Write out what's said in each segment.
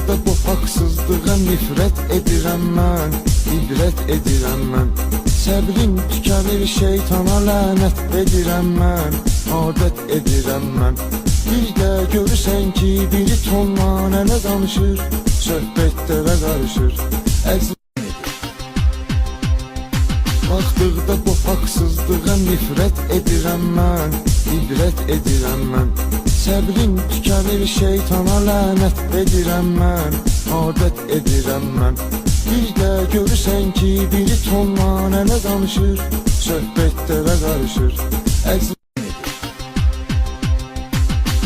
Baxdıqda bu haqsızlığa nifrət edirəm mən, ibrət edirəm mən. Səbrim tükənir, şeytana lənət edirəm mən, adət edirəm mən. Bir də görürsən ki, biri tonla nənə danışır, söhbətlərə qarışır. Baxdıqda bu haqsızlığa nifrət edirəm mən, ibrət edirəm mən. Səbrim tükənir, şeytana lənət edirəm mən, adət edirəm mən. Bir də görürsən ki, biri tonla nənə danışır, söhbətlərə qarışır.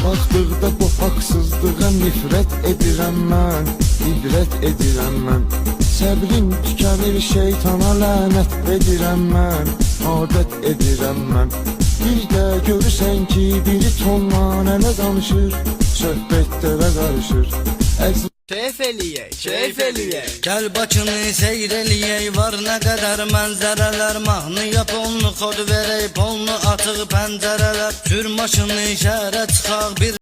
Baxdıqda bu haqsızlığa nifrət edirəm mən, ibrət edirəm mən. Səbrim tükənir, şeytana lənət edirəm mən, adət edirəm mən. Bir də görürsən ki, biri tonla nənə danışır, söhbətlərə qarışır. Keyf eləyək, keyf eləyək. Gəl Bakını seyr eləyək, var nə qədər mənzərələr. Mahnı yap onu, kod verək, polnu atıq pəncərələr. Sür maşını şəhərə çıxaq bir